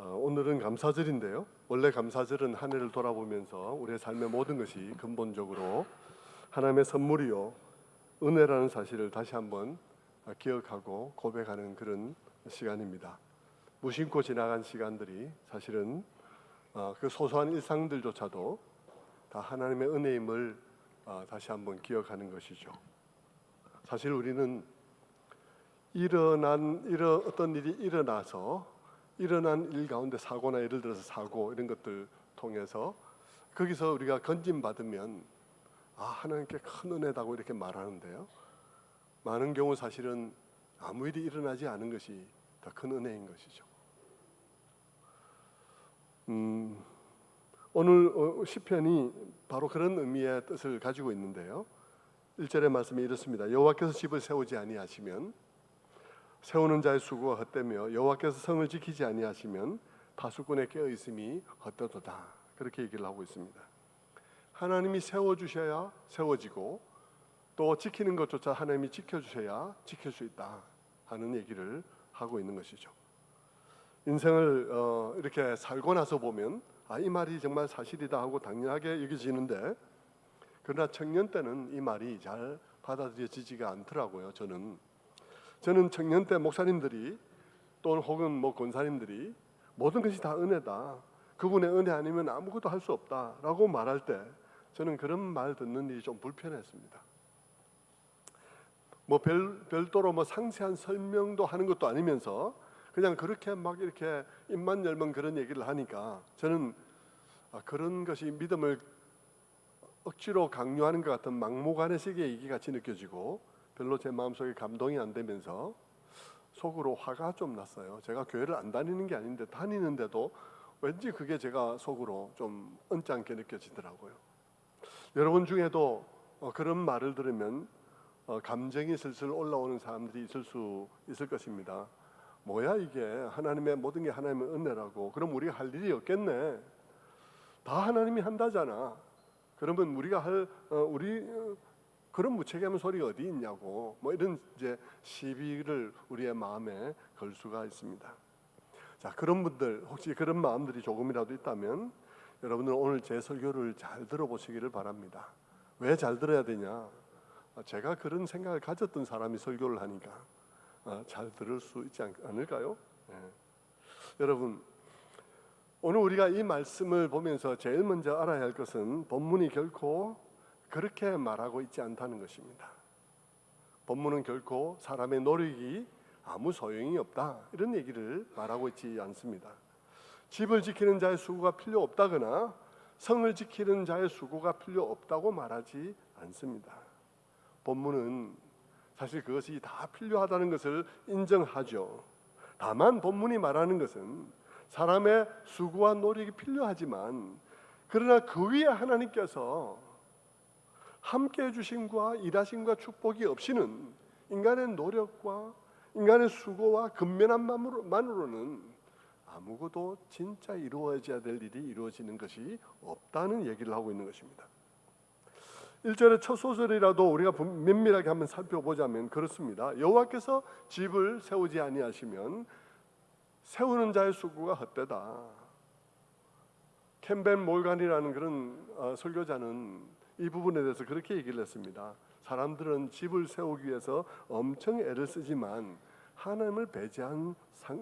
오늘은 감사절인데요. 원래 감사절은 한 해를 돌아보면서 우리의 삶의 모든 것이 근본적으로 하나님의 선물이요 은혜라는 사실을 다시 한번 기억하고 고백하는 그런 시간입니다. 무심코 지나간 시간들이 사실은 그 소소한 일상들조차도 다 하나님의 은혜임을 다시 한번 기억하는 것이죠. 사실 우리는 어떤 일이 일어나서 일어난 일 가운데 사고나 예를 들어서 사고 이런 것들 통해서 거기서 우리가 건진받으면 하나님께 큰 은혜다고 이렇게 말하는데요, 많은 경우 사실은 아무 일이 일어나지 않은 것이 더 큰 은혜인 것이죠. 오늘 시편이 바로 그런 의미의 뜻을 가지고 있는데요, 1절의 말씀이 이렇습니다. 여호와께서 집을 세우지 아니하시면 세우는 자의 수고가 헛되며 여호와께서 성을 지키지 아니하시면 파수꾼의 깨어있음이 헛되도다. 그렇게 얘기를 하고 있습니다. 하나님이 세워주셔야 세워지고 또 지키는 것조차 하나님이 지켜주셔야 지킬 수 있다 하는 얘기를 하고 있는 것이죠. 인생을 이렇게 살고 나서 보면 이 말이 정말 사실이다 하고 당연하게 여겨지는데, 그러나 청년 때는 이 말이 잘 받아들여지지가 않더라고요. 저는 청년 때 목사님들이 또는 혹은 권사님들이 모든 것이 다 은혜다, 그분의 은혜 아니면 아무것도 할 수 없다라고 말할 때 저는 그런 말 듣는 일이 좀 불편했습니다. 별도로 상세한 설명도 하는 것도 아니면서 그냥 그렇게 막 이렇게 입만 열면 그런 얘기를 하니까 저는 그런 것이 믿음을 억지로 강요하는 것 같은 막무가내식의 얘기같이 느껴지고 별로 제 마음속에 감동이 안 되면서 속으로 화가 좀 났어요. 제가 교회를 안 다니는 게 아닌데 다니는데도 왠지 그게 제가 속으로 좀 언짢게 느껴지더라고요. 여러분 중에도 그런 말을 들으면 감정이 슬슬 올라오는 사람들이 있을 것입니다. 뭐야 이게, 하나님의 모든 게 하나님의 은혜라고, 그럼 우리가 할 일이 없겠네, 다 하나님이 한다잖아, 그러면 우리가 그런 무책임한 소리가 어디 있냐고, 이런 이제 시비를 우리의 마음에 걸 수가 있습니다. 자, 그런 분들, 혹시 그런 마음들이 조금이라도 있다면 여러분들 오늘 제 설교를 잘 들어보시기를 바랍니다. 왜 잘 들어야 되냐? 제가 그런 생각을 가졌던 사람이 설교를 하니까 잘 들을 수 있지 않을까요? 네. 여러분, 오늘 우리가 이 말씀을 보면서 제일 먼저 알아야 할 것은 본문이 결코 그렇게 말하고 있지 않다는 것입니다. 본문은 결코 사람의 노력이 아무 소용이 없다 이런 얘기를 말하고 있지 않습니다. 집을 지키는 자의 수고가 필요 없다거나 성을 지키는 자의 수고가 필요 없다고 말하지 않습니다. 본문은 사실 그것이 다 필요하다는 것을 인정하죠. 다만 본문이 말하는 것은 사람의 수고와 노력이 필요하지만, 그러나 그 위에 하나님께서 함께 해주심과 일하심과 축복이 없이는 인간의 노력과 인간의 수고와 근면함만으로는 아무것도 진짜 이루어져야 될 일이 이루어지는 것이 없다는 얘기를 하고 있는 것입니다. 1절의 첫 소절이라도 우리가 면밀하게 한번 살펴보자면 그렇습니다. 여호와께서 집을 세우지 아니하시면 세우는 자의 수고가 헛되다. 캠벨 몰간이라는 그런 설교자는 이 부분에 대해서 그렇게 얘기를 했습니다. 사람들은 집을 세우기 위해서 엄청 애를 쓰지만 하나님을 배제한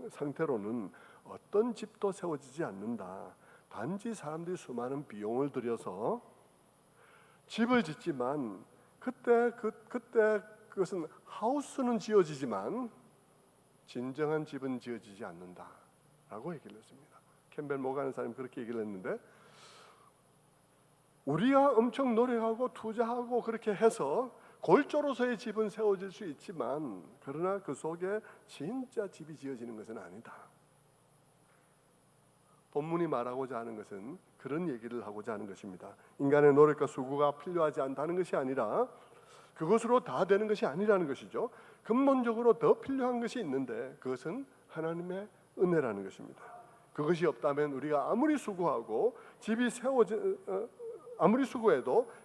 상태로는 어떤 집도 세워지지 않는다. 단지 사람들이 수많은 비용을 들여서 집을 짓지만 그때 그것은 하우스는 지어지지만 진정한 집은 지어지지 않는다라고 얘기를 했습니다. 캠벨 모가는 사람이 그렇게 얘기를 했는데, 우리가 엄청 노력하고 투자하고 그렇게 해서 골조로서의 집은 세워질 수 있지만, 그러나 그 속에 진짜 집이 지어지는 것은 아니다. 본문이 말하고자 하는 것은 그런 얘기를 하고자 하는 것입니다. 인간의 노력과 수고가 필요하지 않다는 것이 아니라 그것으로 다 되는 것이 아니라는 것이죠. 근본적으로 더 필요한 것이 있는데 그것은 하나님의 은혜라는 것입니다. 그것이 없다면 우리가 아무리 수고해도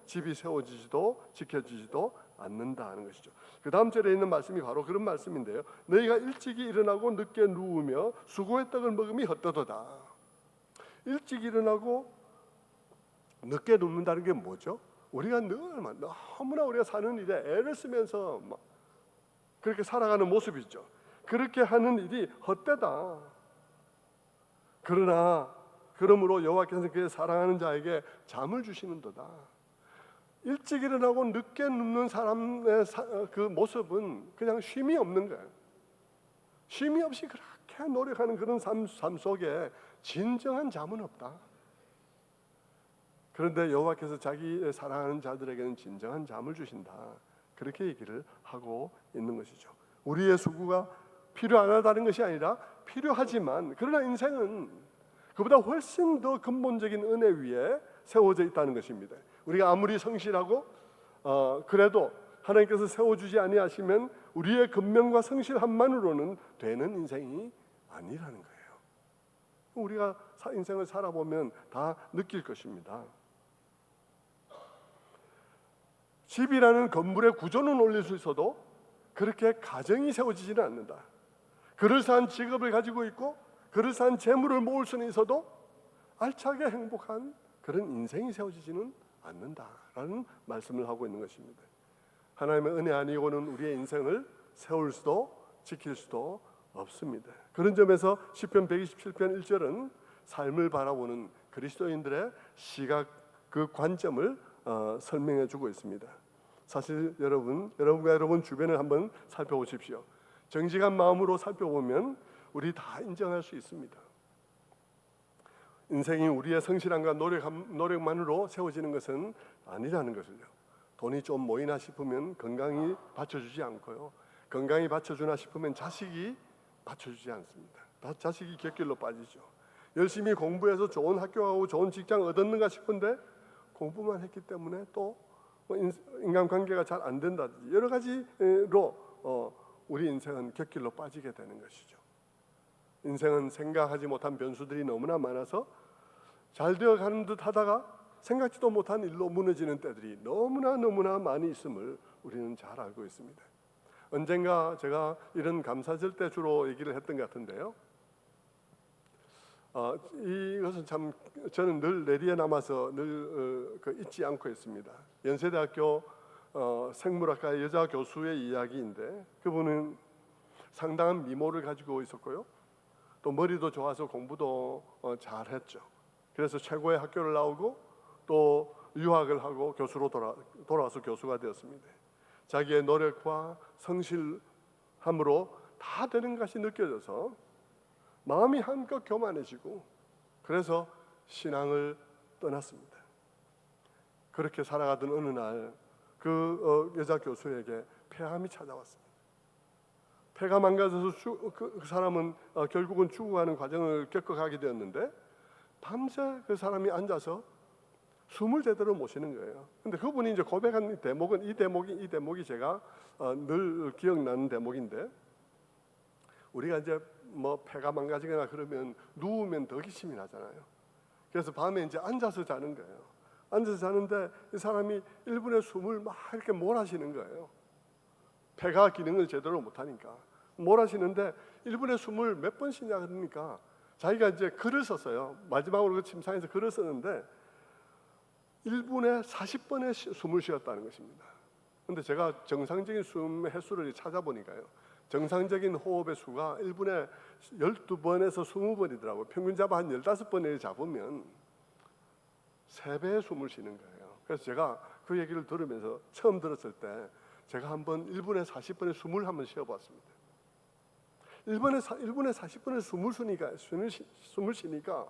집이 세워지지도 지켜지지도 않는다 하는 것이죠. 그 다음 절에 있는 말씀이 바로 그런 말씀인데요. 너희가 일찍이 일어나고 늦게 누우며 수고의 떡을 먹음이 헛되도다. 일찍 일어나고 늦게 눕는다는 게 뭐죠? 우리가 늘 너무나 우리가 사는 일에 애를 쓰면서 그렇게 살아가는 모습이죠. 그렇게 하는 일이 헛되다. 그러므로 여호와께서는 그의 사랑하는 자에게 잠을 주시는도다. 일찍 일어나고 늦게 눕는 사람의 그 모습은 그냥 쉼이 없는 거예요. 쉼이 없이 그렇게 노력하는 그런 삶 속에 진정한 잠은 없다. 그런데 여호와께서 자기의 사랑하는 자들에게는 진정한 잠을 주신다. 그렇게 얘기를 하고 있는 것이죠. 우리의 수고가 필요 안 하다는 것이 아니라 필요하지만, 그러나 인생은 그보다 훨씬 더 근본적인 은혜 위에 세워져 있다는 것입니다. 우리가 아무리 성실하고 그래도 하나님께서 세워주지 아니하시면 우리의 근면과 성실함만으로는 되는 인생이 아니라는 거예요. 우리가 인생을 살아보면 다 느낄 것입니다. 집이라는 건물의 구조는 올릴 수 있어도 그렇게 가정이 세워지지는 않는다. 그럴싸한 직업을 가지고 있고 그럴싸한 재물을 모을 수는 있어도 알차게 행복한 그런 인생이 세워지지는 않는다라는 말씀을 하고 있는 것입니다. 하나님의 은혜 아니고는 우리의 인생을 세울 수도 지킬 수도 없습니다. 그런 점에서 시편 127편 1절은 삶을 바라보는 그리스도인들의 시각, 그 관점을 설명해 주고 있습니다. 사실 여러분과 여러분 주변을 한번 살펴보십시오. 정직한 마음으로 살펴보면 우리 다 인정할 수 있습니다. 인생이 우리의 성실함과 노력만으로 세워지는 것은 아니라는 것을요. 돈이 좀 모이나 싶으면 건강이 받쳐주지 않고요. 건강이 받쳐주나 싶으면 자식이 받쳐주지 않습니다. 다 자식이 곁길로 빠지죠. 열심히 공부해서 좋은 학교 가고 좋은 직장 얻었는가 싶은데 공부만 했기 때문에 또 인간관계가 잘 안 된다든지 여러 가지로 우리 인생은 곁길로 빠지게 되는 것이죠. 인생은 생각하지 못한 변수들이 너무나 많아서 잘 되어가는 듯 하다가 생각지도 못한 일로 무너지는 때들이 너무나 많이 있음을 우리는 잘 알고 있습니다. 언젠가 제가 이런 감사절 때 주로 얘기를 했던 것 같은데요. 이것은 참 저는 늘 내리에 남아서 늘 잊지 않고 있습니다. 연세대학교 생물학과의 여자 교수의 이야기인데, 그분은 상당한 미모를 가지고 있었고요. 또 머리도 좋아서 공부도 잘했죠. 그래서 최고의 학교를 나오고 또 유학을 하고 교수로 돌아와서 교수가 되었습니다. 자기의 노력과 성실함으로 다 되는 것이 느껴져서 마음이 한껏 교만해지고 그래서 신앙을 떠났습니다. 그렇게 살아가던 어느 날 그 여자 교수에게 폐암이 찾아왔습니다. 폐가 망가져서 그 사람은 결국은 죽어가는 과정을 겪어가게 되었는데, 밤새 그 사람이 앉아서 숨을 제대로 못 쉬는 거예요. 근데 그분이 이제 고백한 대목은 이 대목이 제가 늘 기억나는 대목인데, 우리가 이제 뭐 폐가 망가지거나 그러면 누우면 더 기침이 나잖아요. 그래서 밤에 이제 앉아서 자는 거예요. 앉아서 자는데 이 사람이 1분에 숨을 막 이렇게 몰아쉬는 거예요. 폐가 기능을 제대로 못하니까 몰아쉬는데 1분에 숨을 몇 번 쉬냐 그러니까 자기가 이제 글을 썼어요. 마지막으로 그 침상에서 글을 썼는데 1분에 40번의 숨을 쉬었다는 것입니다. 근데 제가 정상적인 숨의 횟수를 찾아보니까요, 정상적인 호흡의 수가 1분에 12번에서 20번이더라고요. 평균 잡아 한 15번을 잡으면 3배의 숨을 쉬는 거예요. 그래서 제가 그 얘기를 들으면서 처음 들었을 때 제가 한번 1분에 40번의 숨을 한번 쉬어봤습니다. 1분에 40번의 숨을 쉬니까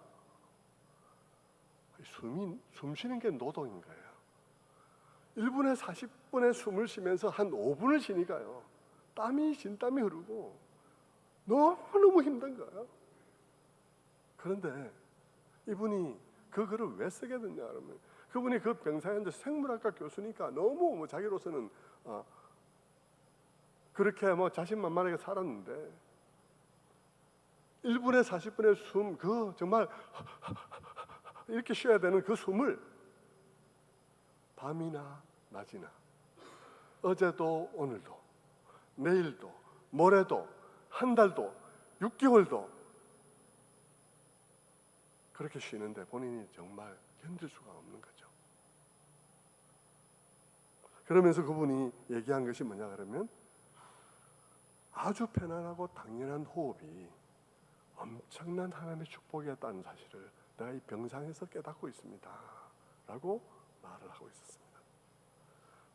숨 쉬는 게 노동인 거예요. 1분에 40번의 숨을 쉬면서 한 5분을 쉬니까요, 진땀이 흐르고 너무너무 힘든 거예요. 그런데 이분이 그 글을 왜 쓰게 됐냐 그러면, 그분이 그 병사에 앉아 생물학과 교수니까 너무 자기로서는 그렇게 자신만만하게 살았는데 1분에 40번의 숨, 그 정말 이렇게 쉬어야 되는 그 숨을 밤이나 낮이나 어제도 오늘도 내일도 모레도 한 달도 6개월도 그렇게 쉬는데 본인이 정말 견딜 수가 없는 거죠. 그러면서 그분이 얘기한 것이 뭐냐 그러면 아주 편안하고 당연한 호흡이 엄청난 하나님의 축복이었다는 사실을 내가 이 병상에서 깨닫고 있습니다 라고 말을 하고 있었습니다.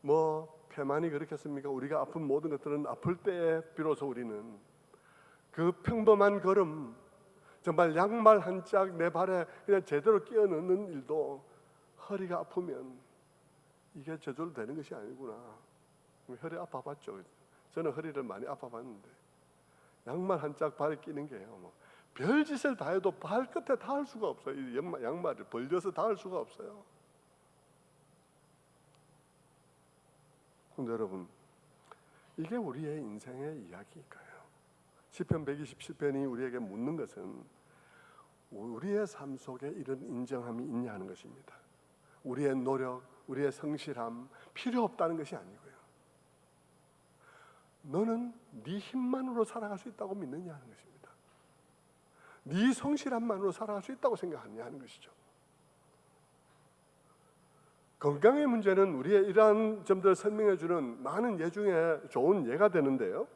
뭐 폐만이 그렇겠습니까? 우리가 아픈 모든 것들은 아플 때에 비로소 우리는 그 평범한 걸음, 정말 양말 한 짝 내 발에 그냥 제대로 끼워 넣는 일도 허리가 아프면 이게 저절로 되는 것이 아니구나. 허리 아파봤죠. 저는 허리를 많이 아파봤는데 양말 한 짝 발에 끼는 게요, 뭐 별짓을 다 해도 발끝에 닿을 수가 없어요. 이 양말을 벌려서 닿을 수가 없어요. 근데 여러분, 이게 우리의 인생의 이야기일까요? 시편 127편이 우리에게 묻는 것은 우리의 삶 속에 이런 인정함이 있냐 하는 것입니다. 우리의 노력, 우리의 성실함 필요 없다는 것이 아니고요. 너는 네 힘만으로 살아갈 수 있다고 믿느냐 하는 것입니다. 네 성실함만으로 살아갈 수 있다고 생각하느냐 하는 것이죠. 건강의 문제는 우리의 이러한 점들을 설명해 주는 많은 예 중에 좋은 예가 되는데요.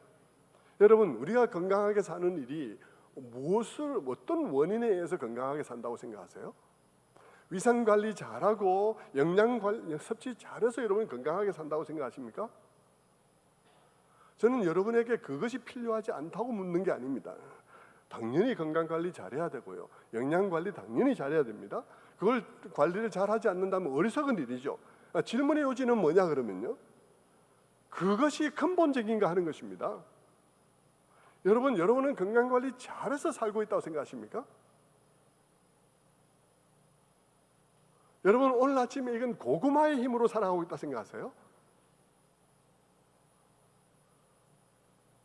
여러분, 우리가 건강하게 사는 일이 어떤 원인에 의해서 건강하게 산다고 생각하세요? 위상 관리 잘하고 영양 관리, 섭취 잘해서 여러분이 건강하게 산다고 생각하십니까? 저는 여러분에게 그것이 필요하지 않다고 묻는 게 아닙니다. 당연히 건강 관리 잘해야 되고요. 영양 관리 당연히 잘해야 됩니다. 그걸 관리를 잘하지 않는다면 어리석은 일이죠. 질문의 요지는 뭐냐 그러면요, 그것이 근본적인가 하는 것입니다. 여러분은 건강 관리 잘해서 살고 있다고 생각하십니까? 여러분 오늘 아침에 이건 고구마의 힘으로 살아가고 있다 생각하세요?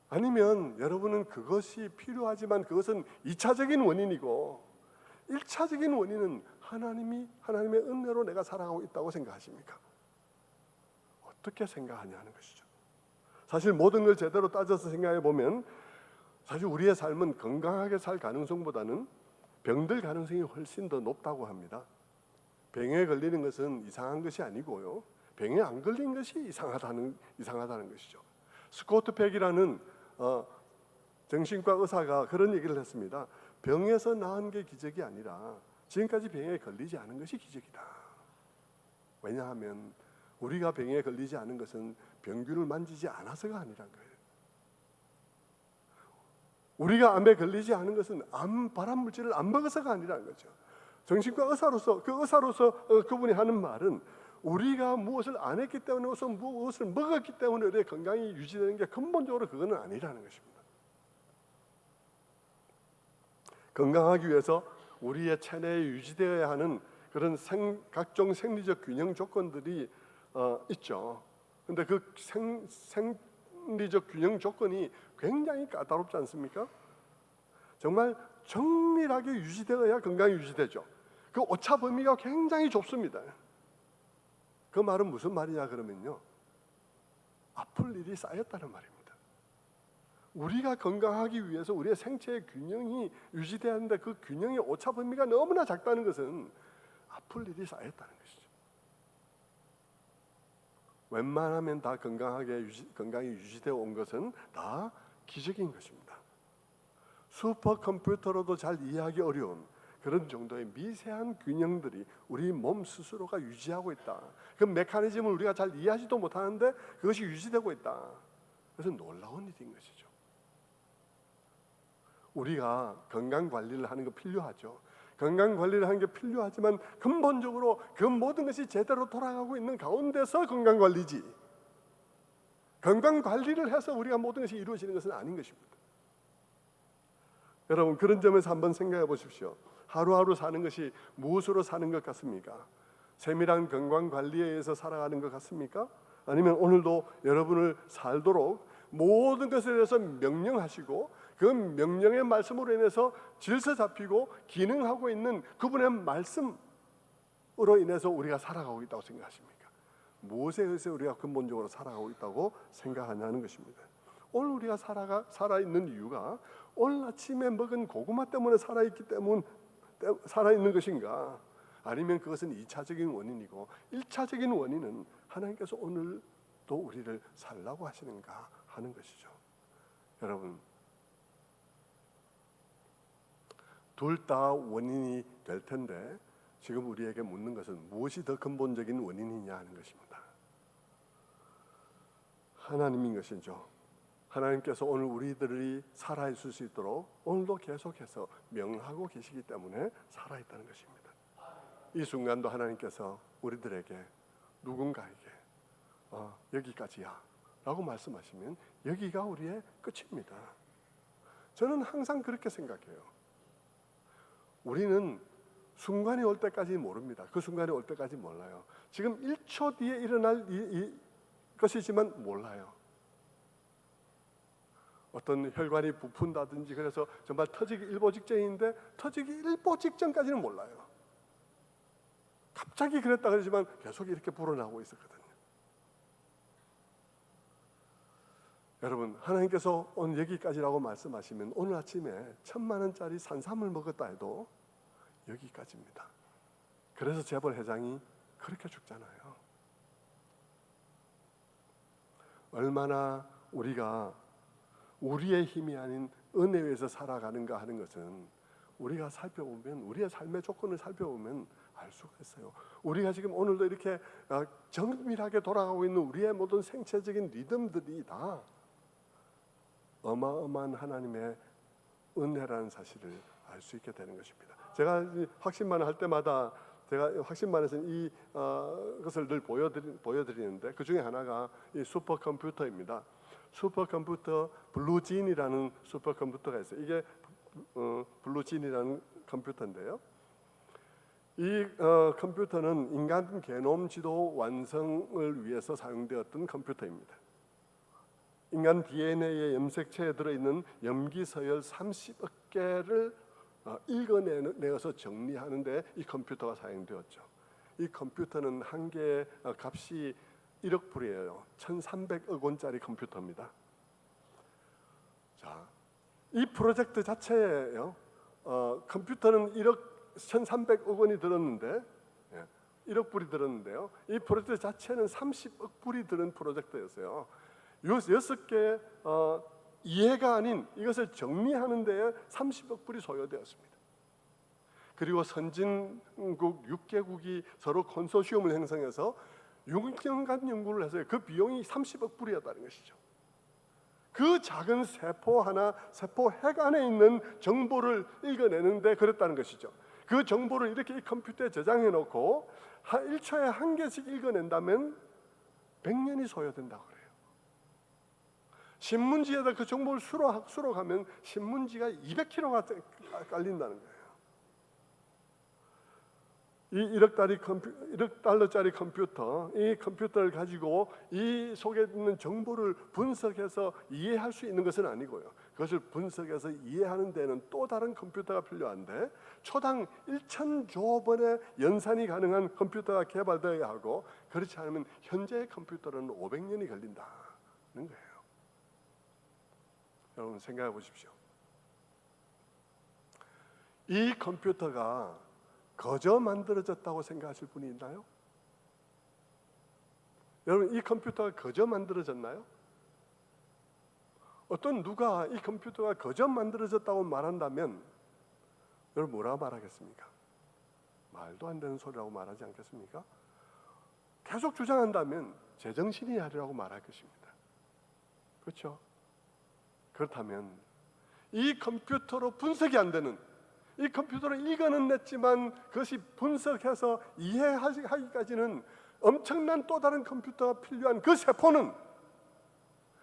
아니면 여러분은 그것이 필요하지만 그것은 2차적인 원인이고 1차적인 원인은 하나님의 은혜로 내가 살아가고 있다고 생각하십니까? 어떻게 생각하냐는 것이죠. 사실 모든 걸 제대로 따져서 생각해 보면 사실 우리의 삶은 건강하게 살 가능성보다는 병들 가능성이 훨씬 더 높다고 합니다. 병에 걸리는 것은 이상한 것이 아니고요, 병에 안 걸린 것이 이상하다는 것이죠. 스코트 팩이라는 정신과 의사가 그런 얘기를 했습니다. 병에서 나은 게 기적이 아니라 지금까지 병에 걸리지 않은 것이 기적이다. 왜냐하면 우리가 병에 걸리지 않은 것은 병균을 만지지 않아서가 아니란 거예요. 우리가 암에 걸리지 않은 것은 암 발암 물질을 안 먹어서가 아니라는 거죠. 정신과 의사로서 그분이 하는 말은 우리가 무엇을 안 했기 때문에 무엇을 먹었기 때문에 우리의 건강이 유지되는 게 근본적으로 그거는 아니라는 것입니다. 건강하기 위해서 우리의 체내에 유지되어야 하는 그런 각종 생리적 균형 조건들이 있죠. 근데 그 생리적 균형 조건이 굉장히 까다롭지 않습니까? 정말 정밀하게 유지되어야 건강이 유지되죠. 그 오차 범위가 굉장히 좁습니다. 그 말은 무슨 말이냐 그러면요, 아플 일이 쌓였다는 말입니다. 우리가 건강하기 위해서 우리의 생체의 균형이 유지돼야 하는데 그 균형의 오차 범위가 너무나 작다는 것은 아플 일이 쌓였다는 것이죠. 웬만하면 다 건강이 유지되어 온 것은 다 기적인 것입니다. 슈퍼컴퓨터로도 잘 이해하기 어려운 그런 정도의 미세한 균형들이 우리 몸 스스로가 유지하고 있다. 그 메커니즘을 우리가 잘 이해하지도 못하는데 그것이 유지되고 있다. 그래서 놀라운 일인 것이죠. 우리가 건강 관리를 하는 거 필요하죠. 건강 관리를 하는 게 필요하지만 근본적으로 그 모든 것이 제대로 돌아가고 있는 가운데서 건강 관리지, 건강 관리를 해서 우리가 모든 것이 이루어지는 것은 아닌 것입니다. 여러분, 그런 점에서 한번 생각해 보십시오. 하루하루 사는 것이 무엇으로 사는 것 같습니까? 세밀한 건강 관리에 의해서 살아가는 것 같습니까? 아니면 오늘도 여러분을 살도록 모든 것에 대해서 명령하시고 그 명령의 말씀으로 인해서 질서 잡히고 기능하고 있는 그분의 말씀으로 인해서 우리가 살아가고 있다고 생각하십니까? 무엇에 의해서 우리가 근본적으로 살아가고 있다고 생각하냐는 것입니다. 오늘 우리가 살아있는 이유가 오늘 아침에 먹은 고구마 때문에 살아있는 것인가, 아니면 그것은 2차적인 원인이고 1차적인 원인은 하나님께서 오늘도 우리를 살라고 하시는가 하는 것이죠. 여러분, 둘 다 원인이 될 텐데 지금 우리에게 묻는 것은 무엇이 더 근본적인 원인이냐 하는 것입니다. 하나님인 것이죠. 하나님께서 오늘 우리들이 살아있을 수 있도록 오늘도 계속해서 명하고 계시기 때문에 살아있다는 것입니다. 이 순간도 하나님께서 우리들에게 누군가에게 여기까지야 라고 말씀하시면 여기가 우리의 끝입니다. 저는 항상 그렇게 생각해요. 우리는 순간이 올 때까지 모릅니다. 그 순간이 올 때까지 몰라요. 지금 1초 뒤에 일어날 것이지만 몰라요. 어떤 혈관이 부푼다든지 그래서 정말 터지기 일보 직전인데 터지기 일보 직전까지는 몰라요. 갑자기 그랬다 그러지만 계속 이렇게 불어나고 있었거든요. 여러분, 하나님께서 오늘 여기까지라고 말씀하시면 오늘 아침에 1,000만 원짜리 산삼을 먹었다 해도 여기까지입니다. 그래서 재벌 회장이 그렇게 죽잖아요. 얼마나 우리가 우리의 힘이 아닌 은혜에 의해서 살아가는가 하는 것은 우리가 살펴보면, 우리의 삶의 조건을 살펴보면 알 수가 있어요. 우리가 지금 오늘도 이렇게 정밀하게 돌아가고 있는 우리의 모든 생체적인 리듬들이 다 어마어마한 하나님의 은혜라는 사실을 알 수 있게 되는 것입니다. 제가 확신만 할 때마다 제가 확신만에서는 이 것을 늘 보여드리는데 그 중에 하나가 이 슈퍼컴퓨터입니다. 슈퍼컴퓨터 블루진이라는 슈퍼컴퓨터가 있어요. 이게 블루진이라는 컴퓨터인데요. 이 컴퓨터는 인간 게놈 지도 완성을 위해서 사용되었던 컴퓨터입니다. 인간 DNA의 염색체에 들어있는 염기 서열 30억 개를 읽어내어서 정리하는 데 이 컴퓨터가 사용되었죠. 이 컴퓨터는 한 개의 값이 1억 불이에요. 1,300억 원짜리 컴퓨터입니다. 자, 이 프로젝트 자체예요. 컴퓨터는 1,300억 원이 들었는데 1억 불이 들었는데요. 이 프로젝트 자체는 30억 불이 드는 프로젝트였어요. 6개 이해가 아닌 이것을 정리하는 데에 30억 불이 소요되었습니다. 그리고 선진국 6개국이 서로 컨소시엄을 형성해서 6년간 연구를 해서 그 비용이 30억 불이었다는 것이죠. 그 작은 세포 하나, 세포 핵 안에 있는 정보를 읽어내는데 그랬다는 것이죠. 그 정보를 이렇게 이 컴퓨터에 저장해 놓고 1초에 한 개씩 읽어낸다면 100년이 소요된다고 그래요. 신문지에다 그 정보를 수록하면 신문지가 200kg가 깔린다는 거예요. 이 1억 달러짜리 컴퓨터, 이 컴퓨터를 가지고 이 속에 있는 정보를 분석해서 이해할 수 있는 것은 아니고요. 그것을 분석해서 이해하는 데는 또 다른 컴퓨터가 필요한데 초당 1,000조 번의 연산이 가능한 컴퓨터가 개발되어야 하고 그렇지 않으면 현재의 컴퓨터는 500년이 걸린다는 거예요. 여러분 생각해 보십시오. 이 컴퓨터가 거저 만들어졌다고 생각하실 분이 있나요? 여러분 이 컴퓨터가 거저 만들어졌나요? 어떤 누가 이 컴퓨터가 거저 만들어졌다고 말한다면 여러분 뭐라고 말하겠습니까? 말도 안 되는 소리라고 말하지 않겠습니까? 계속 주장한다면 제정신이 아니라고 말할 것입니다. 그렇죠? 그렇다면 이 컴퓨터로 분석이 안 되는, 이 컴퓨터를 읽어는 냈지만 그것이 분석해서 이해하기까지는 엄청난 또 다른 컴퓨터가 필요한 그 세포는,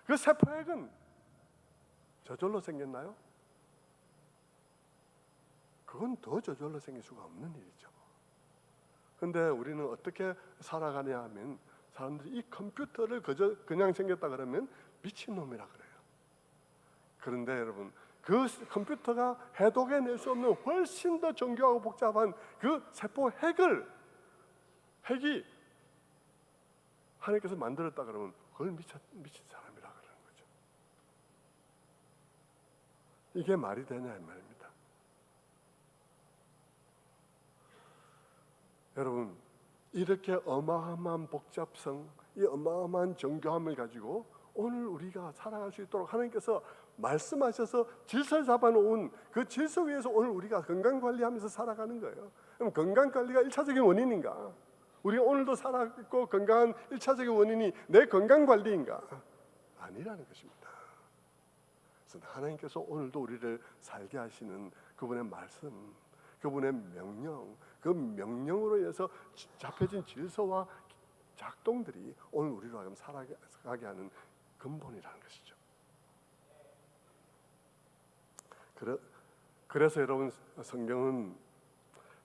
그 세포핵은 저절로 생겼나요? 그건 더 저절로 생길 수가 없는 일이죠. 그런데 우리는 어떻게 살아가냐 하면 사람들이 이 컴퓨터를 그냥 생겼다 그러면 미친놈이라 그래요. 그런데 여러분 그 컴퓨터가 해독해낼 수 없는 훨씬 더 정교하고 복잡한 그 세포 핵이 하나님께서 만들었다 그러면 그걸 미친 사람이라 그러는 거죠. 이게 말이 되냐 이 말입니다. 여러분, 이렇게 어마어마한 복잡성, 이 어마어마한 정교함을 가지고 오늘 우리가 살아갈 수 있도록 하나님께서 말씀하셔서 질서를 잡아놓은 그 질서 위에서 오늘 우리가 건강관리하면서 살아가는 거예요. 그럼 건강관리가 1차적인 원인인가? 우리가 오늘도 살아있고 건강한 1차적인 원인이 내 건강관리인가? 아니라는 것입니다. 그래서 하나님께서 오늘도 우리를 살게 하시는 그분의 말씀, 그분의 명령, 그 명령으로 인해서 잡혀진 질서와 작동들이 오늘 우리로 하여금 살아가게 하는 근본이라는 것이죠. 그래서 여러분, 성경은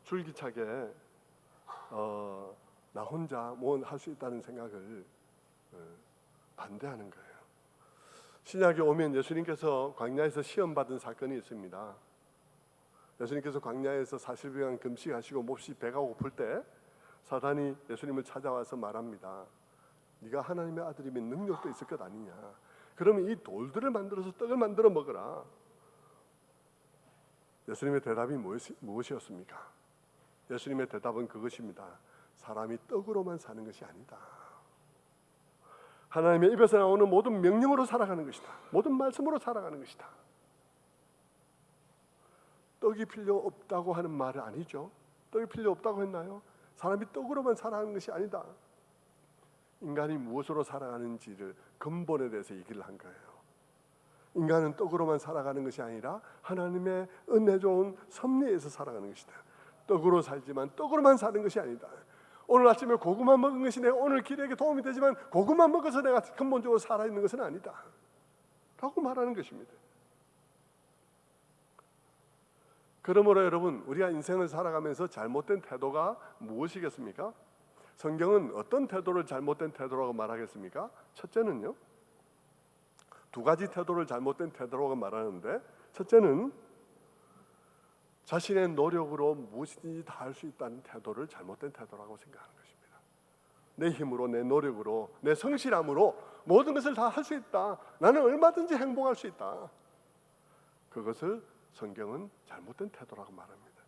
줄기차게 나 혼자 뭐 할 수 있다는 생각을 반대하는 거예요. 신약에 오면 예수님께서 광야에서 시험 받은 사건이 있습니다. 예수님께서 광야에서 40일간 금식하시고 몹시 배가 고플 때 사단이 예수님을 찾아와서 말합니다. 네가 하나님의 아들이면 능력도 있을 것 아니냐. 그러면 이 돌들을 만들어서 떡을 만들어 먹어라. 예수님의 대답이 무엇이었습니까? 예수님의 대답은 그것입니다. 사람이 떡으로만 사는 것이 아니다. 하나님의 입에서 나오는 모든 명령으로 살아가는 것이다. 모든 말씀으로 살아가는 것이다. 떡이 필요 없다고 하는 말은 아니죠. 떡이 필요 없다고 했나요? 사람이 떡으로만 살아가는 것이 아니다. 인간이 무엇으로 살아가는지를 근본에 대해서 얘기를 한 거예요. 인간은 떡으로만 살아가는 것이 아니라 하나님의 은혜 좋은 섭리에서 살아가는 것이다. 떡으로 살지만 떡으로만 사는 것이 아니다. 오늘 아침에 고구마 먹은 것이 내 오늘 길에게 도움이 되지만 고구마 먹어서 내가 근본적으로 살아있는 것은 아니다 라고 말하는 것입니다. 그러므로 여러분, 우리가 인생을 살아가면서 잘못된 태도가 무엇이겠습니까? 성경은 어떤 태도를 잘못된 태도라고 말하겠습니까? 첫째는요, 두 가지 태도를 잘못된 태도라고 말하는데, 첫째는 자신의 노력으로 무엇이든지 다 할 수 있다는 태도를 잘못된 태도라고 생각하는 것입니다. 내 힘으로, 내 노력으로, 내 성실함으로 모든 것을 다 할 수 있다. 나는 얼마든지 행복할 수 있다. 그것을 성경은 잘못된 태도라고 말합니다.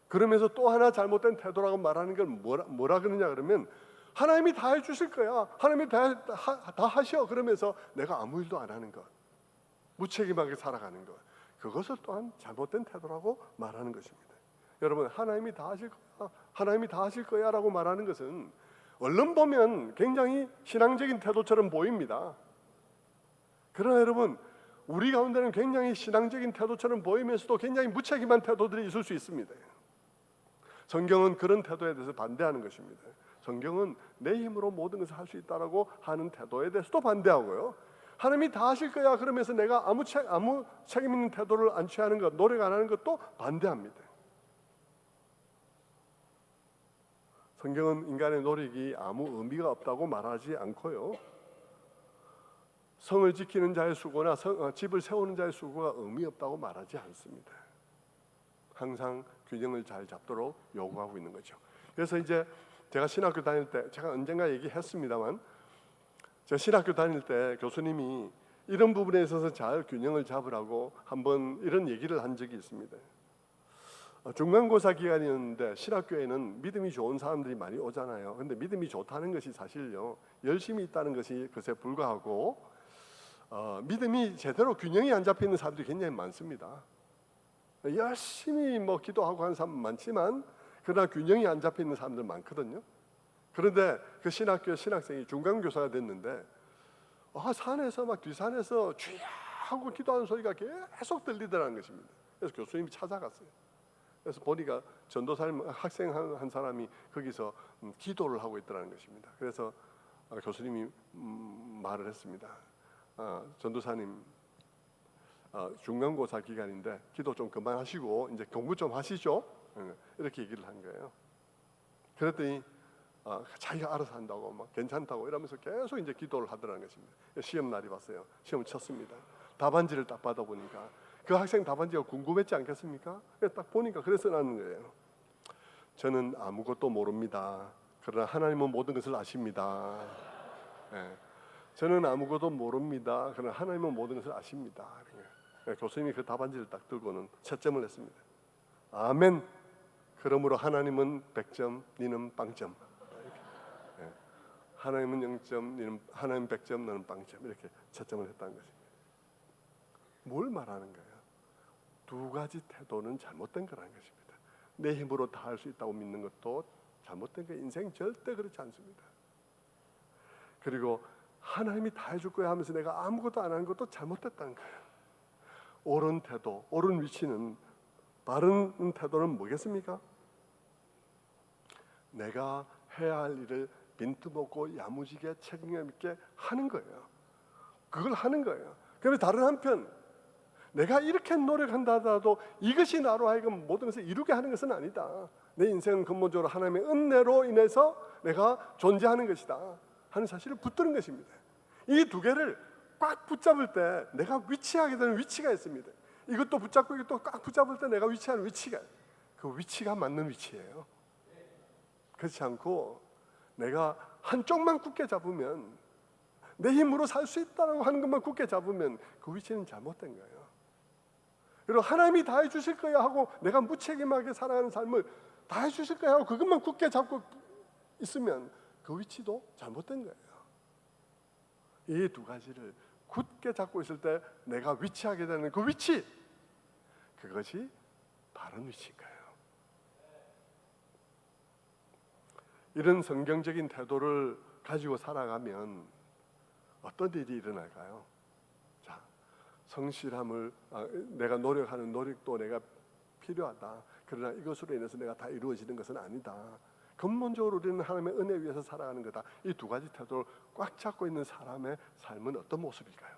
그러면서 또 하나 잘못된 태도라고 말하는 건 뭐라 그러냐 그러면, 하나님이 다 해주실 거야. 하나님이 다 하셔. 그러면서 내가 아무 일도 안 하는 것, 무책임하게 살아가는 것, 그것을 또한 잘못된 태도라고 말하는 것입니다. 여러분, 하나님이 다 하실 거야, 하나님이 다 하실 거야 라고 말하는 것은 얼른 보면 굉장히 신앙적인 태도처럼 보입니다. 그러나 여러분, 우리 가운데는 굉장히 신앙적인 태도처럼 보이면서도 굉장히 무책임한 태도들이 있을 수 있습니다. 성경은 그런 태도에 대해서 반대하는 것입니다. 성경은 내 힘으로 모든 것을 할 수 있다라고 하는 태도에 대해서도 반대하고요, 하나님이 다 하실 거야 그러면서 내가 아무 책임 있는 태도를 안 취하는 것, 노력 안 하는 것도 반대합니다. 성경은 인간의 노력이 아무 의미가 없다고 말하지 않고요, 성을 지키는 자의 수고나 집을 세우는 자의 수고가 의미 없다고 말하지 않습니다. 항상 균형을 잘 잡도록 요구하고 있는 거죠. 그래서 이제 제가 신학교 다닐 때, 제가 언젠가 얘기했습니다만, 제가 신학교 다닐 때 교수님이 이런 부분에 있어서 잘 균형을 잡으라고 한번 이런 얘기를 한 적이 있습니다. 중간고사 기간이었는데 신학교에는 믿음이 좋은 사람들이 많이 오잖아요. 근데 믿음이 좋다는 것이 사실요, 열심히 있다는 것이 그것에 불과하고, 믿음이 제대로 균형이 안 잡히는 사람들이 굉장히 많습니다. 열심히 기도하고 하는 사람 많지만 그러나 균형이 안 잡히는 사람들 많거든요. 그런데 그 신학교 신학생이 중간교사가 됐는데 산에서 뒷산에서 쥐야 하고 기도하는 소리가 계속 들리더라는 것입니다. 그래서 교수님이 찾아갔어요. 그래서 보니까 전도사님 학생 한 사람이 거기서 기도를 하고 있더라는 것입니다. 그래서 교수님이 말을 했습니다. 전도사님, 중간고사 기간인데 기도 좀 그만하시고 이제 공부 좀 하시죠. 이렇게 얘기를 한 거예요. 그랬더니 자기가 알아서 한다고 괜찮다고 이러면서 계속 이제 기도를 하더라는 것입니다. 시험 날이 왔어요. 시험을 쳤습니다. 답안지를 딱 받아보니까 그 학생 답안지가 궁금했지 않겠습니까? 딱 보니까 그래서 나는 거예요. 저는 아무것도 모릅니다. 그러나 하나님은 모든 것을 아십니다. 예. 저는 아무것도 모릅니다. 그러나 하나님은 모든 것을 아십니다. 예. 교수님이 그 답안지를 딱 들고는 채점을 했습니다. 아멘. 그러므로 하나님은 100점, 니는 빵점. 예. 하나님은 0점, 하나님 100점, 너는 빵점. 이렇게 채점을 했다는 것입니다. 뭘 말하는 거예요? 두 가지 태도는 잘못된 거라는 것입니다. 내 힘으로 다 할 수 있다고 믿는 것도 잘못된 거예요. 인생 절대 그렇지 않습니다. 그리고 하나님이 다 해줄 거야 하면서 내가 아무것도 안 하는 것도 잘못됐다는 거예요. 옳은 태도, 옳은 위치는, 바른 태도는 뭐겠습니까? 내가 해야 할 일을 빈틈없고 야무지게 책임감 있게 하는 거예요. 그걸 하는 거예요. 그런데 다른 한편 내가 이렇게 노력한다 하더라도 이것이 나로 하여금 모든 것을 이루게 하는 것은 아니다. 내 인생은 근본적으로 하나님의 은혜로 인해서 내가 존재하는 것이다 하는 사실을 붙드는 것입니다. 이 두 개를 꽉 붙잡을 때 내가 위치하게 되는 위치가 있습니다. 이것도 붙잡고 이것도 꽉 붙잡을 때 내가 위치하는 위치가, 그 위치가 맞는 위치예요. 그렇지 않고 내가 한쪽만 굳게 잡으면, 내 힘으로 살 수 있다고 하는 것만 굳게 잡으면 그 위치는 잘못된 거예요. 그리고 하나님이 다 해주실 거야 하고 내가 무책임하게 살아가는 삶을 다 해주실 거야 하고 그것만 굳게 잡고 있으면 그 위치도 잘못된 거예요. 이 두 가지를 굳게 잡고 있을 때 내가 위치하게 되는 그 위치, 그것이 바른 위치인 거예요. 이런 성경적인 태도를 가지고 살아가면 어떤 일이 일어날까요? 자, 성실함을, 내가 노력하는 노력도 내가 필요하다. 그러나 이것으로 인해서 내가 다 이루어지는 것은 아니다. 근본적으로 우리는 하나님의 은혜 위에서 살아가는 거다. 이 두 가지 태도를 꽉 잡고 있는 사람의 삶은 어떤 모습일까요?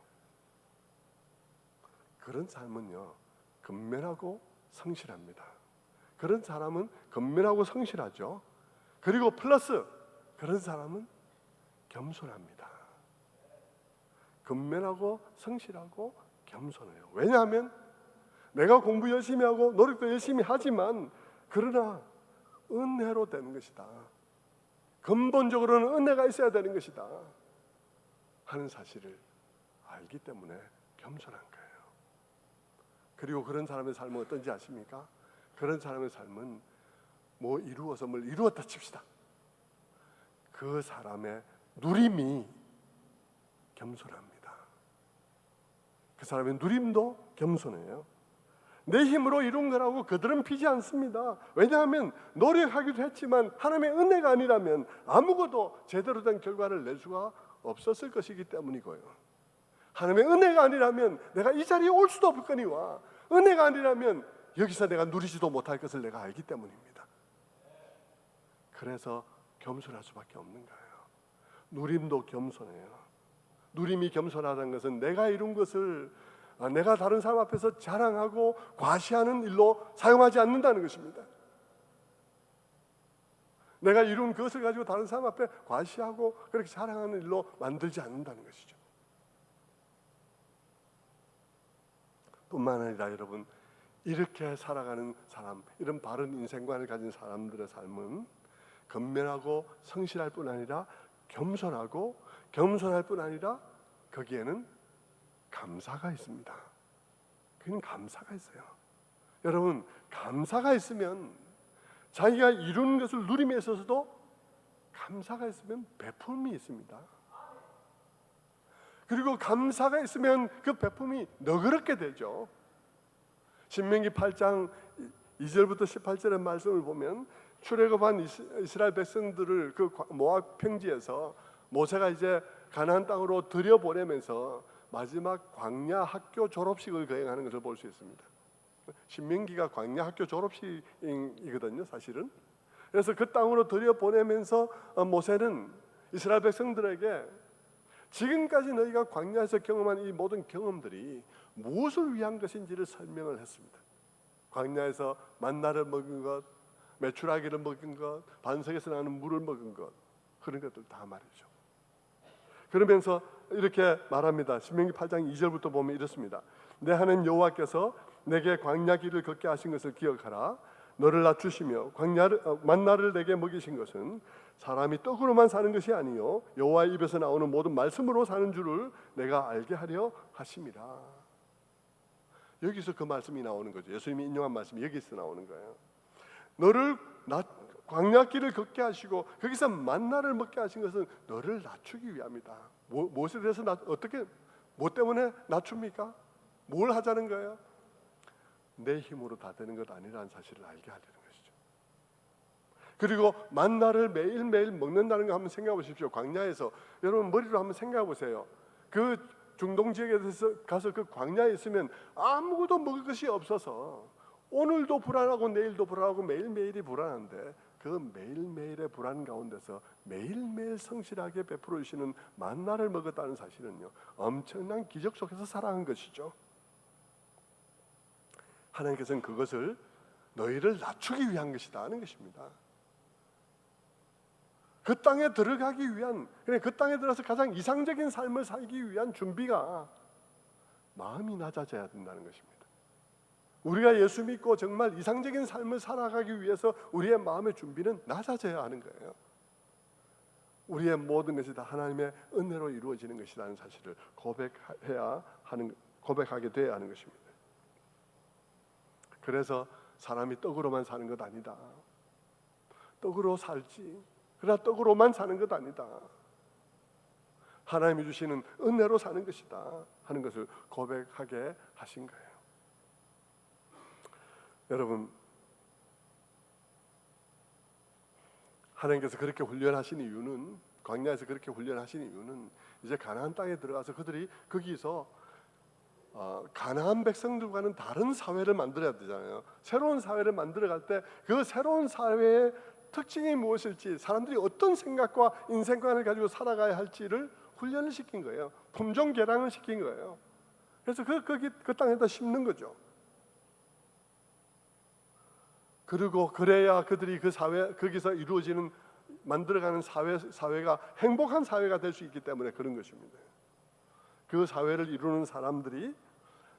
그런 삶은요, 근면하고 성실합니다. 그런 사람은 근면하고 성실하죠. 그리고 플러스 그런 사람은 겸손합니다. 근면하고 성실하고 겸손해요. 왜냐하면 내가 공부 열심히 하고 노력도 열심히 하지만 그러나 은혜로 되는 것이다. 근본적으로는 은혜가 있어야 되는 것이다 하는 사실을 알기 때문에 겸손한 거예요. 그리고 그런 사람의 삶은 어떤지 아십니까? 그런 사람의 삶은 뭐 이루어서 뭘 이루었다 칩시다. 그 사람의 누림이 겸손합니다. 그 사람의 누림도 겸손해요. 내 힘으로 이룬 거라고 그들은 피지 않습니다. 왜냐하면 노력하기도 했지만 하나님의 은혜가 아니라면 아무것도 제대로 된 결과를 낼 수가 없었을 것이기 때문이고요. 하나님의 은혜가 아니라면 내가 이 자리에 올 수도 없거니와 은혜가 아니라면 여기서 내가 누리지도 못할 것을 내가 알기 때문입니다. 그래서 겸손할 수밖에 없는 거예요. 누림도 겸손해요. 누림이 겸손하다는 것은 내가 이룬 것을 내가 다른 사람 앞에서 자랑하고 과시하는 일로 사용하지 않는다는 것입니다. 내가 이룬 그것을 가지고 다른 사람 앞에 과시하고 그렇게 자랑하는 일로 만들지 않는다는 것이죠. 뿐만 아니라 여러분, 이렇게 살아가는 사람, 이런 바른 인생관을 가진 사람들의 삶은 근면하고 성실할 뿐 아니라 겸손하고 겸손할 뿐 아니라 거기에는 감사가 있습니다. 그는 감사가 있어요. 여러분, 감사가 있으면 자기가 이룬 것을 누림에 있어서도 감사가 있으면 베품이 있습니다. 그리고 감사가 있으면 그 베품이 너그럽게 되죠. 신명기 8장 2절부터 18절의 말씀을 보면 출애굽한 이스라엘 백성들을 그 모압 평지에서 모세가 이제 가나안 땅으로 들여보내면서 마지막 광야 학교 졸업식을 거행하는 것을 볼 수 있습니다. 신명기가 광야 학교 졸업식이거든요, 사실은. 그래서 그 땅으로 들여보내면서 모세는 이스라엘 백성들에게 지금까지 너희가 광야에서 경험한 이 모든 경험들이 무엇을 위한 것인지를 설명을 했습니다. 광야에서 만나를 먹은 것, 메추라기를 먹은 것, 반석에서 나는 물을 먹은 것, 그런 것들 다 말이죠. 그러면서 이렇게 말합니다. 신명기 8장 2절부터 보면 이렇습니다. 내 하나님 여호와께서 내게 광야 길을 걷게 하신 것을 기억하라. 너를 낮추시며 만나를 내게 먹이신 것은 사람이 떡으로만 사는 것이 아니요 여호와의 입에서 나오는 모든 말씀으로 사는 줄을 내가 알게 하려 하심이라. 여기서 그 말씀이 나오는 거죠. 예수님이 인용한 말씀이 여기서 나오는 거예요. 너를 광야길을 걷게 하시고 거기서 만나를 먹게 하신 것은 너를 낮추기 위함이다. 무엇에 대해서 어떻게 뭐 때문에 낮춥니까? 뭘 하자는 거예요? 내 힘으로 다 되는 것 아니라는 사실을 알게 하려는 것이죠. 그리고 만나를 매일매일 먹는다는 거 한번 생각해 보십시오. 광야에서 여러분 머리로 한번 생각해 보세요. 그 중동 지역에 가서 그 광야에 있으면 아무것도 먹을 것이 없어서 오늘도 불안하고 내일도 불안하고 매일매일이 불안한데 그 매일매일의 불안 가운데서 매일매일 성실하게 베풀어 주시는 만나를 먹었다는 사실은요, 엄청난 기적 속에서 살아간 것이죠. 하나님께서는 그것을 너희를 낮추기 위한 것이다 하는 것입니다. 그 땅에 들어가기 위한, 그 땅에 들어서 가장 이상적인 삶을 살기 위한 준비가 마음이 낮아져야 된다는 것입니다. 우리가 예수 믿고 정말 이상적인 삶을 살아가기 위해서 우리의 마음의 준비는 낮아져야 하는 거예요. 우리의 모든 것이 다 하나님의 은혜로 이루어지는 것이라는 사실을 고백하게 돼야 하는 것입니다. 그래서 사람이 떡으로만 사는 것 아니다. 떡으로 살지. 그러나 떡으로만 사는 것 아니다. 하나님이 주시는 은혜로 사는 것이다 하는 것을 고백하게 하신 거예요. 여러분, 하나님께서 그렇게 훈련하신 이유는, 광야에서 그렇게 훈련하신 이유는 이제 가나안 땅에 들어가서 그들이 거기서 가나안 백성들과는 다른 사회를 만들어야 되잖아요. 새로운 사회를 만들어갈 때 그 새로운 사회의 특징이 무엇일지, 사람들이 어떤 생각과 인생관을 가지고 살아가야 할지를 훈련을 시킨 거예요. 품종 개량을 시킨 거예요. 그래서 그 땅에다 심는 거죠. 그리고 그래야 그들이 그 사회, 거기서 이루어지는 만들어가는 사회가 행복한 사회가 될 수 있기 때문에 그런 것입니다. 그 사회를 이루는 사람들이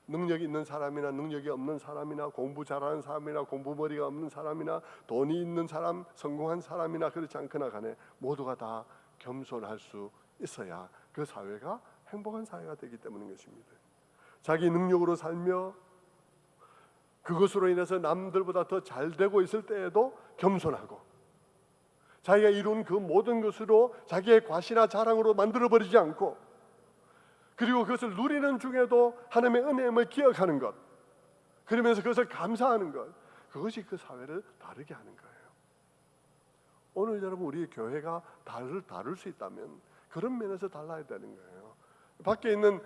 능력이 있는 사람이나 능력이 없는 사람이나 공부 잘하는 사람이나 공부머리가 없는 사람이나 돈이 있는 사람, 성공한 사람이나 그렇지 않거나 간에 모두가 다 겸손할 수 있어야 그 사회가 행복한 사회가 되기 때문인 것입니다. 자기 능력으로 살며 그것으로 인해서 남들보다 더 잘 되고 있을 때에도 겸손하고, 자기가 이룬 그 모든 것으로 자기의 과시나 자랑으로 만들어버리지 않고, 그리고 그것을 누리는 중에도 하나님의 은혜임을 기억하는 것, 그러면서 그것을 감사하는 것, 그것이 그 사회를 다르게 하는 거예요. 오늘 여러분, 우리 교회가 다를 수 있다면 그런 면에서 달라야 되는 거예요. 밖에 있는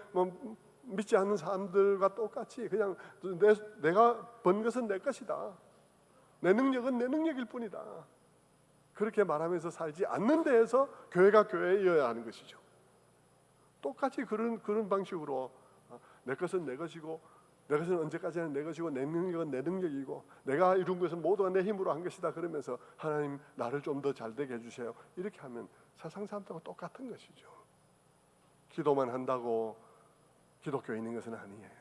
믿지 않는 사람들과 똑같이 그냥 내가 번 것은 내 것이다, 내 능력은 내 능력일 뿐이다, 그렇게 말하면서 살지 않는 데에서 교회가 교회여야 하는 것이죠. 똑같이 그런 방식으로 내 것은 내 것이고, 내 것은 언제까지나 내 것이고, 내 능력은 내 능력이고, 내가 이룬 것은 모두가 내 힘으로 한 것이다 그러면서 하나님 나를 좀 더 잘 되게 해주세요, 이렇게 하면 세상 사람들하고 똑같은 것이죠. 기도만 한다고 기독교인인 것은 아니에요.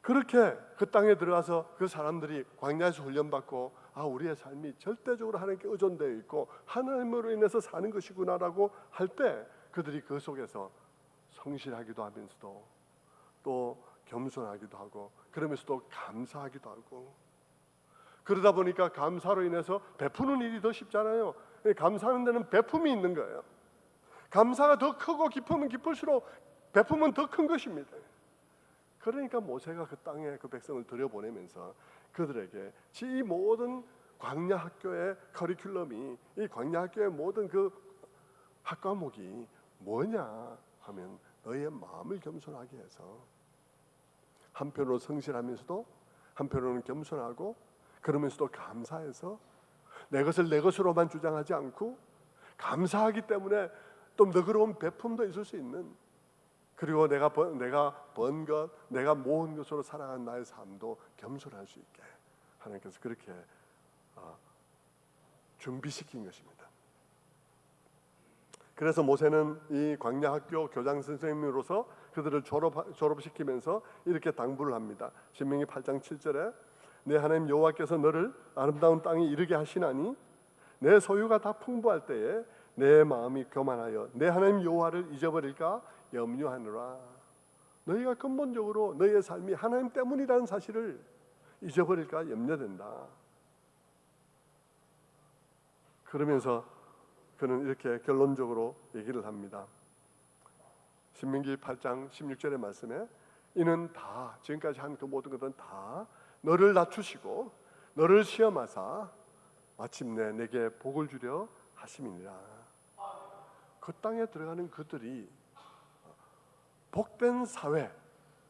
그렇게 그 땅에 들어가서 그 사람들이 광야에서 훈련받고, 우리의 삶이 절대적으로 하나님께 의존되어 있고 하나님으로 인해서 사는 것이구나라고 할 때 그들이 그 속에서 성실하기도 하면서도 또 겸손하기도 하고, 그러면서도 감사하기도 하고, 그러다 보니까 감사로 인해서 베푸는 일이 더 쉽잖아요. 감사하는 데는 베품이 있는 거예요. 감사가 더 크고 깊으면 깊을수록 베품은 더 큰 것입니다. 그러니까 모세가 그 땅에 그 백성을 들여보내면서 그들에게 이 모든 광야 학교의 커리큘럼이, 이 광야 학교의 모든 그 학과목이 뭐냐 하면 너희의 마음을 겸손하게 해서, 한편으로 성실하면서도 한편으로는 겸손하고, 그러면서도 감사해서 내 것을 내 것으로만 주장하지 않고 감사하기 때문에 또 너그러운 베품도 있을 수 있는, 그리고 내가 번 것, 내가 모은 것으로 살아가는 나의 삶도 겸손할 수 있게 하나님께서 그렇게 준비시킨 것입니다. 그래서 모세는 이 광야학교 교장 선생님으로서 그들을 졸업시키면서 이렇게 당부를 합니다. 신명기 8장 7절에 내 하나님 여호와께서 너를 아름다운 땅에 이르게 하시나니 내 소유가 다 풍부할 때에 내 마음이 교만하여 내 하나님 여호와를 잊어버릴까 염려하느라. 너희가 근본적으로 너희의 삶이 하나님 때문이라는 사실을 잊어버릴까 염려된다. 그러면서 그는 이렇게 결론적으로 얘기를 합니다. 신명기 8장 16절의 말씀에 이는 다 지금까지 한 그 모든 것은 다 너를 낮추시고 너를 시험하사 마침내 내게 복을 주려 하심이니라. 그 땅에 들어가는 그들이 복된 사회,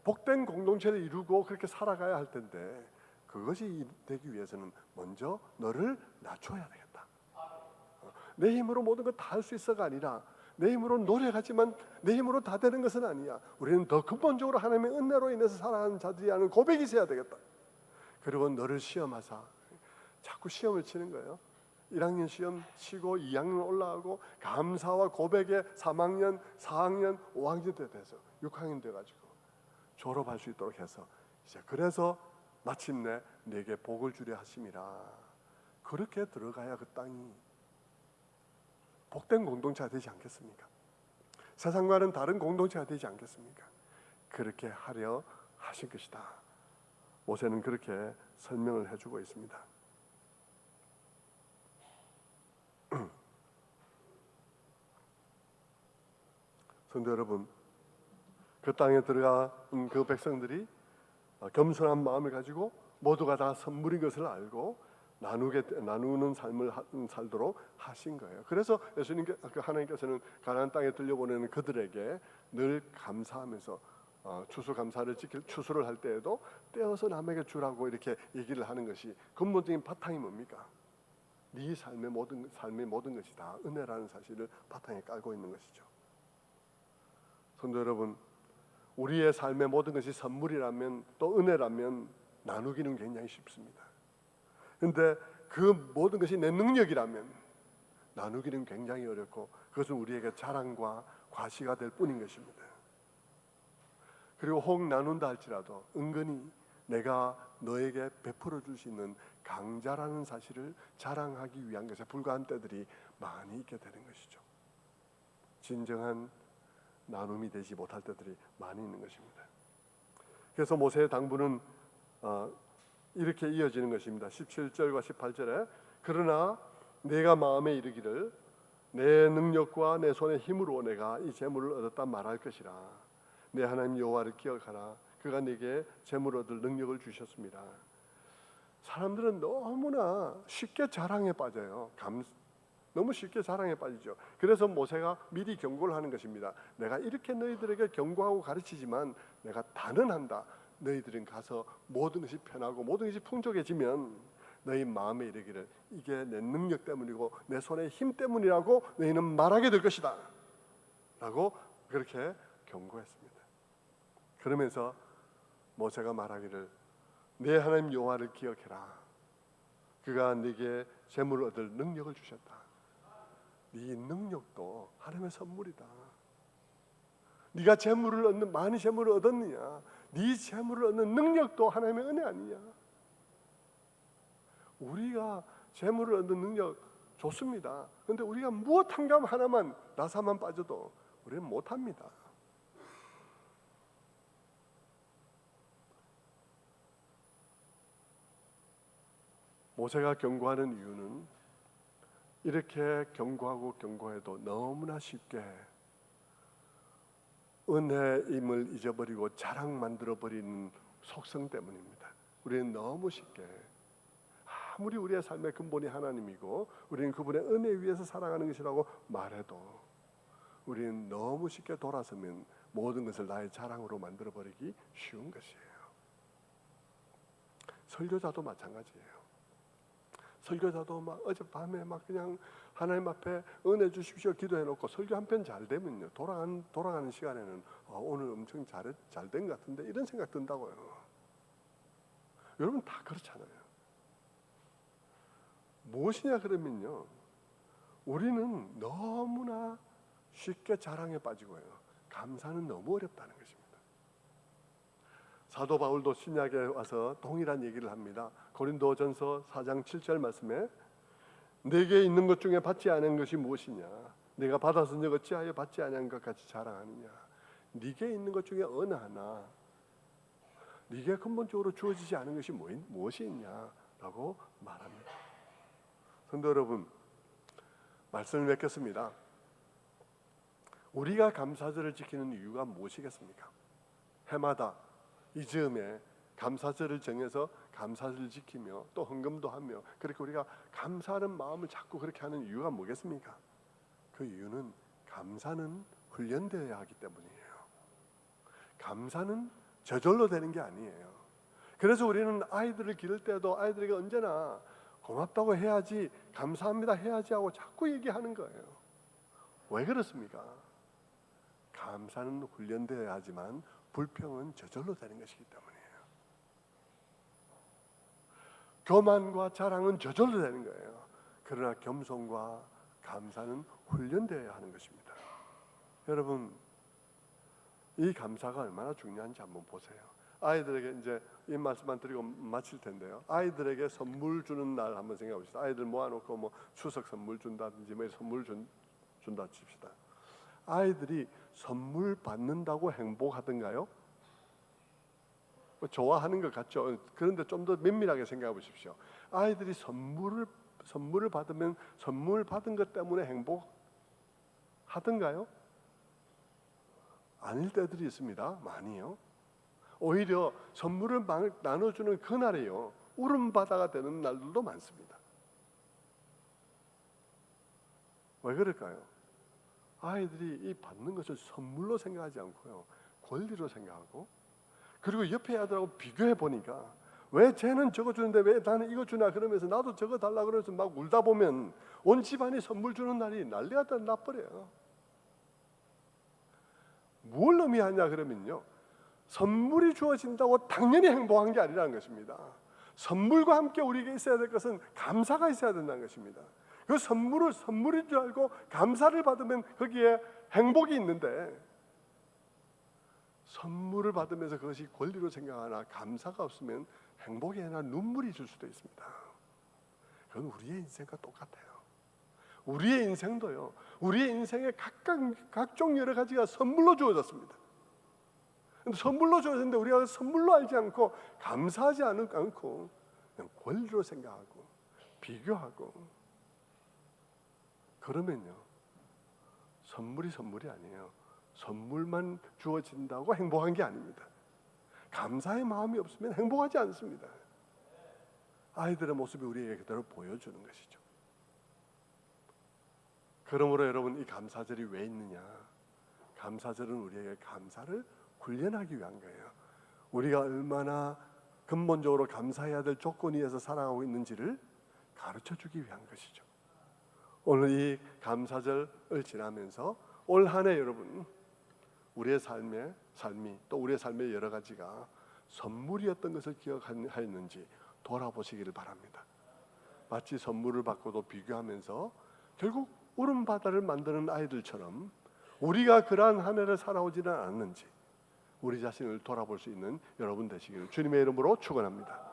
복된 공동체를 이루고 그렇게 살아가야 할 텐데 그것이 되기 위해서는 먼저 너를 낮춰야 되겠다. 내 힘으로 모든 것 다 할 수 있어가 아니라 내 힘으로 노력하지만 내 힘으로 다 되는 것은 아니야. 우리는 더 근본적으로 하나님의 은혜로 인해서 살아가는 자들이라는 고백이 있어야 되겠다. 그리고 너를 시험하사, 자꾸 시험을 치는 거예요. 1학년 시험 치고 2학년 올라가고 감사와 고백에 3학년, 4학년, 5학년 때 돼서 6학년 돼가지고 졸업할 수 있도록 해서 이제 그래서 마침내 내게 복을 주려 하심이라. 그렇게 들어가야 그 땅이 복된 공동체가 되지 않겠습니까? 세상과는 다른 공동체가 되지 않겠습니까? 그렇게 하려 하신 것이다. 모세는 그렇게 설명을 해주고 있습니다. 성도 여러분, 그 땅에 들어간 그 백성들이 겸손한 마음을 가지고 모두가 다 선물인 것을 알고 나누는 삶을 살도록 하신 거예요. 그래서 하나님께서는 가나안 땅에 들려보내는 그들에게 늘 감사하면서 추수감사를 추수를 할 때에도 떼어서 남에게 주라고 이렇게 얘기를 하는 것이 근본적인 바탕이 뭡니까? 네 삶의 모든 것이 다 은혜라는 사실을 바탕에 깔고 있는 것이죠. 성도 여러분, 우리의 삶의 모든 것이 선물이라면 또 은혜라면 나누기는 굉장히 쉽습니다. 그런데 그 모든 것이 내 능력이라면 나누기는 굉장히 어렵고 그것은 우리에게 자랑과 과시가 될 뿐인 것입니다. 그리고 혹 나눈다 할지라도 은근히 내가 너에게 베풀어 줄 수 있는 강자라는 사실을 자랑하기 위한 것에 불과한 때들이 많이 있게 되는 것이죠. 진정한 나눔이 되지 못할 때들이 많이 있는 것입니다. 그래서 모세의 당부는 이렇게 이어지는 것입니다. 17절과 18절에 그러나 내가 마음에 이르기를 내 능력과 내 손의 힘으로 내가 이 재물을 얻었다 말할 것이라. 내 하나님 여호와를 기억하라. 그가 네게 재물을 얻을 능력을 주셨습니다. 사람들은 너무나 쉽게 자랑에 빠져요. 너무 쉽게 자랑에 빠지죠. 그래서 모세가 미리 경고를 하는 것입니다. 내가 이렇게 너희들에게 경고하고 가르치지만 내가 단언한다. 너희들은 가서 모든 것이 편하고 모든 것이 풍족해지면 너희 마음에 이르기를 이게 내 능력 때문이고 내 손의 힘 때문이라고 너희는 말하게 될 것이다 라고 그렇게 경고했습니다. 그러면서 모세가 말하기를 내 하나님 여호와를 기억해라. 그가 네게 재물을 얻을 능력을 주셨다. 네 능력도 하나님의 선물이다. 네가 재물을 얻는 많이 재물을 얻었느냐? 네 재물을 얻는 능력도 하나님의 은혜 아니냐? 우리가 재물을 얻는 능력 좋습니다. 그런데 우리가 무엇 한 감 하나만 나사만 빠져도 우리는 못합니다. 모세가 경고하는 이유는 이렇게 경고하고 경고해도 너무나 쉽게 은혜임을 잊어버리고 자랑 만들어버리는 속성 때문입니다. 우리는 너무 쉽게 아무리 우리의 삶의 근본이 하나님이고 우리는 그분의 은혜 위에서 살아가는 것이라고 말해도 우리는 너무 쉽게 돌아서면 모든 것을 나의 자랑으로 만들어버리기 쉬운 것이에요. 설교자도 마찬가지예요. 설교자도 막 어젯밤에 막 그냥 하나님 앞에 은혜 주십시오 기도해놓고 설교 한 편 잘 되면요 돌아가는 시간에는 오늘 엄청 잘 된 것 같은데 이런 생각 든다고요. 여러분 다 그렇잖아요. 무엇이냐 그러면요 우리는 너무나 쉽게 자랑에 빠지고요 감사는 너무 어렵다는 것입니다. 사도 바울도 신약에 와서 동일한 얘기를 합니다. 고린도전서 4장 7절 말씀에 내게 있는 것 중에 받지 않은 것이 무엇이냐? 내가 받아서 너가 어찌하여 받지 아니한 것 같이 자랑하느냐? 네게 있는 것 중에 어느 하나 네게 근본적으로 주어지지 않은 것이 무엇이 있냐라고 말합니다. 성도 여러분, 말씀을 맺겠습니다. 우리가 감사절을 지키는 이유가 무엇이겠습니까? 해마다 이 즈음에 감사절을 정해서 감사절을 지키며 또 헌금도 하며 그렇게 우리가 감사하는 마음을 자꾸 그렇게 하는 이유가 뭐겠습니까? 그 이유는 감사는 훈련되어야 하기 때문이에요. 감사는 저절로 되는 게 아니에요. 그래서 우리는 아이들을 기를 때도 아이들에게 언제나 고맙다고 해야지, 감사합니다 해야지 하고 자꾸 얘기하는 거예요. 왜 그렇습니까? 감사는 훈련되어야 하지만 불평은 저절로 되는 것이기 때문이에요. 교만과 자랑은 저절로 되는 거예요. 그러나 겸손과 감사는 훈련되어야 하는 것입니다. 여러분, 이 감사가 얼마나 중요한지 한번 보세요. 아이들에게 이제 이 말씀만 드리고 마칠 텐데요. 아이들에게 선물 주는 날 한번 생각해 봅시다. 아이들 모아놓고 뭐 추석 선물 준다든지 뭐 선물 준다 칩시다. 아이들이 선물 받는다고 행복하던가요? 좋아하는 것 같죠. 그런데 좀 더 면밀하게 생각해 보십시오. 아이들이 선물을 받으면 선물 받은 것 때문에 행복하던가요? 아닐 때들이 있습니다. 많이요. 오히려 선물을 나눠주는 그날이요, 울음바다가 되는 날들도 많습니다. 왜 그럴까요? 아이들이 이 받는 것을 선물로 생각하지 않고요, 권리로 생각하고, 그리고 옆에 아들하고 비교해 보니까 왜 쟤는 저거 주는데 왜 나는 이거 주나 그러면서 나도 저거 달라 그러면서 막 울다 보면 온 집안이 선물 주는 날이 난리가 나버려요. 뭘 의미하냐 그러면요, 선물이 주어진다고 당연히 행복한 게 아니라는 것입니다. 선물과 함께 우리에게 있어야 될 것은 감사가 있어야 된다는 것입니다. 그 선물을 선물인 줄 알고 감사를 받으면 거기에 행복이 있는데, 선물을 받으면서 그것이 권리로 생각하나 감사가 없으면 행복이 아니라 눈물이 있을 수도 있습니다. 그건 우리의 인생과 똑같아요. 우리의 인생도요, 우리의 인생에 각종 여러 가지가 선물로 주어졌습니다. 선물로 주어졌는데 우리가 선물로 알지 않고 감사하지 않고 그냥 권리로 생각하고 비교하고 그러면요, 선물이 아니에요. 선물만 주어진다고 행복한 게 아닙니다. 감사의 마음이 없으면 행복하지 않습니다. 아이들의 모습이 우리에게 그대로 보여주는 것이죠. 그러므로 여러분, 이 감사절이 왜 있느냐? 감사절은 우리에게 감사를 훈련하기 위한 거예요. 우리가 얼마나 근본적으로 감사해야 될 조건 위에서 살아가고 있는지를 가르쳐주기 위한 것이죠. 오늘 이 감사절을 지나면서 올 한 해 여러분, 우리의 삶이 또 우리의 삶의 여러 가지가 선물이었던 것을 기억하였는지 돌아보시기를 바랍니다. 마치 선물을 받고도 비교하면서 결국 울음바다를 만드는 아이들처럼 우리가 그러한 한 해를 살아오지는 않았는지 우리 자신을 돌아볼 수 있는 여러분 되시기를 주님의 이름으로 축원합니다.